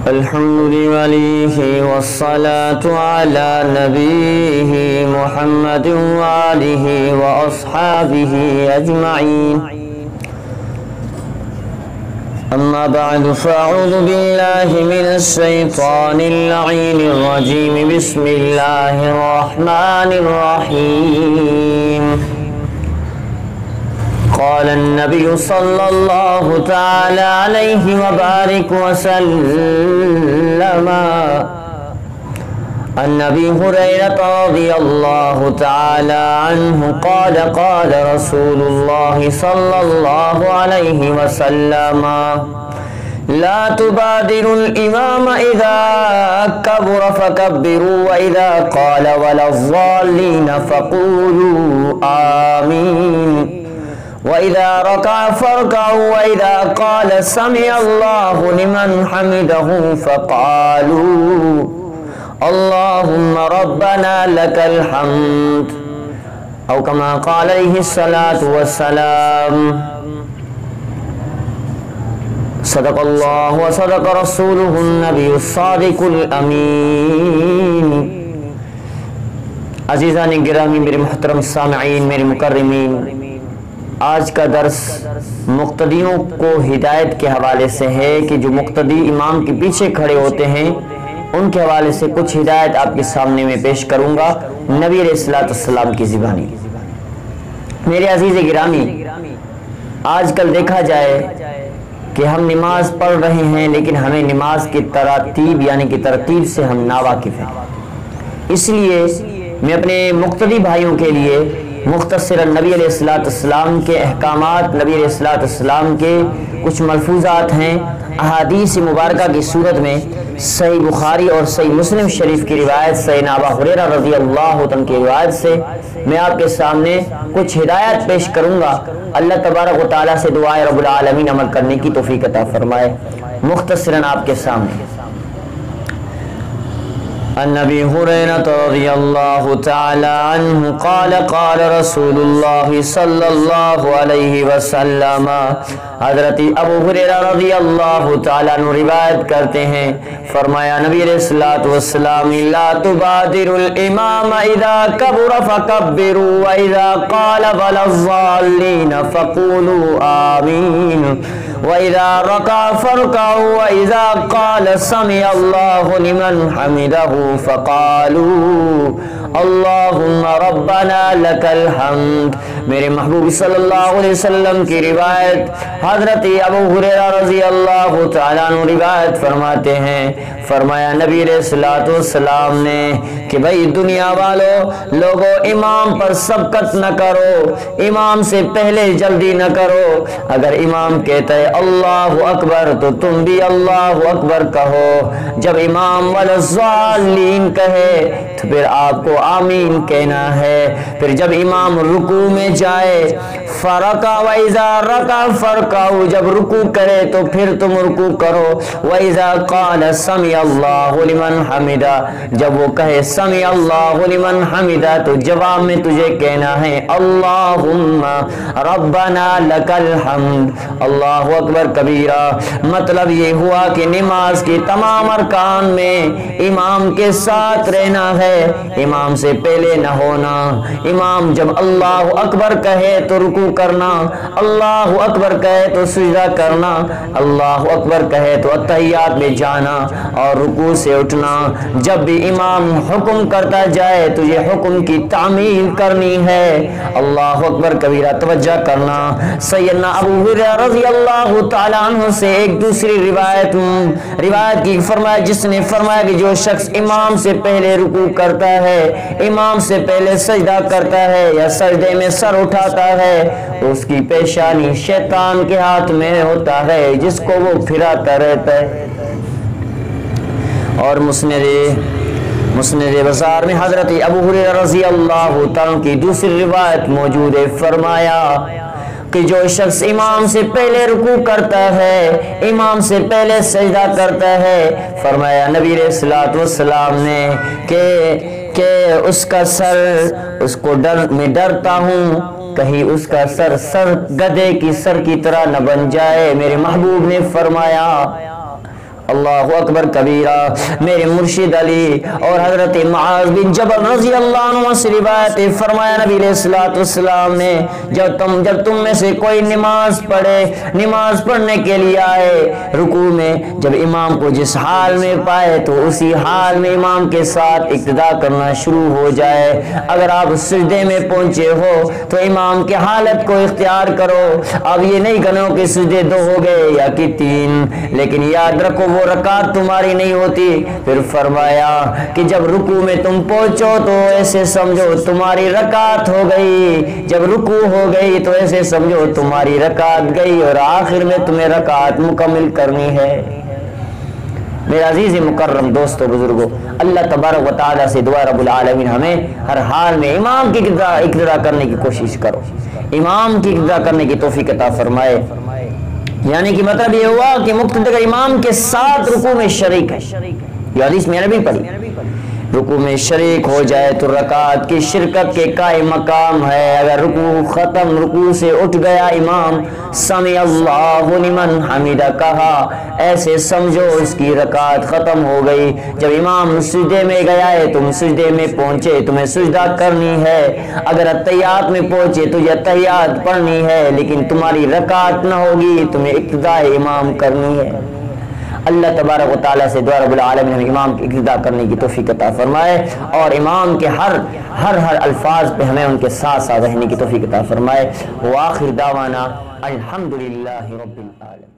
الحمد لله والصلاة على نبيه محمد وآله وأصحابه أجمعين. أما بعد فأعوذ بالله من الشيطان اللعين الرجيم. بسم الله الرحمن الرحيم. قال النبي صلى الله تعالى عليه وبارك وسلم عن أبي هريرة رضي الله تعالى عنه قال قال رسول الله صلى الله عليه وسلم لا تبادروا الإمام إذا كبر فكبروا وإذا قال ولا الضالين فقولوا آمين وَإِذَا رَكَعَ فَارْكَعُوا وَإِذَا قَالَ سَمِعَ اللَّهُ لِمَنْ حَمِدَهُ فَقَالُوا اللَّهُمَّ رَبَّنَا لَكَ الْحَمْدُ أو كما قال عليه الصلاة والسلام. صدق الله وصدق رسوله النبي الصادق الأمين. عزیزان گرامی، میرے محترم سامعین، میرے مکرمین، آج کا درس مقتدیوں کو ہدایت کے حوالے سے ہے کہ جو مقتدی امام کے پیچھے کھڑے ہوتے ہیں ان کے حوالے سے کچھ ہدایت آپ کے سامنے میں پیش کروں گا نبی علیہ السلام کی زبانی. میرے عزیز گرامی، آج کل دیکھا جائے کہ ہم نماز پڑھ رہے ہیں لیکن ہمیں نماز کی ترتیب یعنی کہ ترتیب سے ہم ناواقف ہیں. اس لیے میں اپنے مقتدی بھائیوں کے لیے مختصراً نبی علیہ السلام کے احکامات، نبی علیہ السلام کے کچھ ملفوظات ہیں احادیث مبارکہ کی صورت میں صحیح بخاری اور صحیح مسلم شریف کی روایت سیدنا ابو ہریرہ رضی اللہ عنہ کی روایت سے میں آپ کے سامنے کچھ ہدایت پیش کروں گا. اللہ تبارک و تعالیٰ سے دعا ہے رب العالمین عمل کرنے کی توفیق عطا فرمائے. مختصراً آپ کے سامنے عن ابي هريرة رضي الله تعالى عنه قال قال رسول الله صلى الله عليه وسلم. حضرت ابو ہریرہ رضی اللہ تعالیٰ عنہ روایت کرتے ہیں، فرمایا نبی علیہ السلام لا تبادروا الامام اذا كبر فكبروا واذا قال ولا الضالين فقولوا آمين وَإِذَا رَكَعَ فَارْكَعُوا وَإِذَا قَالَ سَمِعَ اللَّهُ لِمَنْ حَمِدَهُ فَقَالُوا اللَّهُمَّ رَبَّنَا لَكَ الْحَمْدُ. میرے محبوب صلی اللہ علیہ وسلم کی روایت حضرت ابو ہریرہ رضی اللہ تعالیٰ عنہ روایت فرماتے ہیں، فرمایا نبی علیہ السلام نے کہ بھئی دنیا والو لوگوں، امام پر سبقت نہ کرو، امام سے پہلے جلدی نہ کرو. اگر امام کہتا ہے اللہ اکبر تو تم بھی اللہ اکبر کہو. جب امام والضالین کہے تو پھر آپ کو آمین کہنا ہے. پھر جب امام رکوع میں جائے فرکع وَإِذَا رَكَعَ فَارْكَعُوا، جب رکوع کرے تو پھر تم رکوع کرو. وَإِذَا قَالَ سَمِعَ اللَّهُ لِمَنْ حَمِدَهُ، جب وہ کہے سَمِعَ اللَّهُ لِمَنْ حَمِدَهُ تو جواب میں تجھے کہنا ہے اللہم ربنا لَكَ الْحَمْدُ اللہ اکبر کبیرہ. مطلب یہ ہوا کہ نماز کی تمام ارکان میں امام کے ساتھ رہنا ہے، امام سے پہلے نہ ہونا. امام جب اللہ اکبر کہے تو رکوع کرنا، اللہ اکبر کہے تو سجدہ کرنا، اللہ اکبر کہے تو اتحیات میں جانا اور رکوع سے اٹھنا. جب بھی امام حکم کرتا جائے تو یہ حکم کی تعمیل کرنی ہے. اللہ اکبر کبیرہ توجہ کرنا. سیدنا ابو ہریرہ رضی اللہ تعالیٰ عنہ سے ایک دوسری روایت کی فرمایا، جس نے فرمایا کہ جو شخص امام سے پہلے رکوع کرتا ہے، امام سے پہلے سجدہ کرتا ہے یا سجدے میں سر اٹھاتا ہے، اس کی پیشانی شیطان کے ہاتھ میں ہوتا ہے جس کو وہ پھراتا رہتا ہے. اور مسند بزار میں حضرت ابو ہریرہ رضی اللہ تعالیٰ کی دوسری روایت موجود ہے، فرمایا کہ جو شخص امام سے پہلے رکوع کرتا ہے، امام سے پہلے سجدہ کرتا ہے، فرمایا نبی علیہ السلام نے کہ اس کا سر، اس کو میں ڈرتا ہوں کہیں اس کا سر گدھے کی سر کی طرح نہ بن جائے. میرے محبوب نے فرمایا اللہ اکبر کبیرہ۔ میرے مرشد علی اور حضرت معاذ بن جبل رضی اللہ عنہ سے روایت ہے، فرمایا نبی علیہ الصلوۃ والسلام نے جب تم میں سے کوئی نماز پڑھے، نماز پڑھنے کے لیے آئے، رکوع میں جب امام کو جس حال میں پائے تو اسی حال میں امام کے ساتھ اقتدا کرنا شروع ہو جائے۔ اگر آپ سجدے میں پہنچے ہو تو امام کی حالت کو اختیار کرو۔ اب یہ نہیں گنو کہ سجدے 2 ہو گئے یا کہ 3، لیکن یاد رکھو وہ رکعت تمہاری نہیں ہوتی۔ پھر فرمایا کہ جب رکوع میں تم پہنچو تو ایسے سمجھو تمہاری رکعت ہو گئی، جب رکوع ہو گئی تو ایسے سمجھو تمہاری رکعت گئی، اور آخر میں تمہیں رکعت مکمل کرنی ہے۔ میرے عزیز مکرم دوستو بزرگوں، اللہ تبارک و تعالیٰ سے دعا رب العالمین ہمیں ہر حال میں امام کی اقتداء کرنے کی کوشش کرو، امام کی اقتداء کرنے کی توفیق عطا فرمائے۔ یعنی کہ مطلب یہ ہوا کہ مقتدی امام کے ساتھ رکوع میں شریک ہے، یہ حدیث میں نے بھی پڑھی، رکوع میں شریک ہو جائے تو رکعت کی شرکت کے قائم مقام ہے۔ اگر رکوع ختم، رکوع سے اٹھ گیا امام، سمع اللہ لمن حمدہ کہا، ایسے سمجھو اس کی رکعت ختم ہو گئی۔ جب امام سجدے میں گیا ہے، تم سجدے میں پہنچے، تمہیں سجدہ کرنی ہے۔ اگر اتحیات میں پہنچے تو یہ اتحیات پڑھنی ہے، لیکن تمہاری رکعت نہ ہوگی، تمہیں اقتداء امام کرنی ہے۔ اللہ تبارک و تعالیٰ سے دعا رب العالمین ہمیں امام کی اقتداء کرنے کی توفیق عطا فرمائے، اور امام کے ہر الفاظ پہ ہمیں ان کے ساتھ ساتھ رہنے کی توفیق عطا فرمائے۔ وآخر دعوانا الحمدللہ رب العالمین۔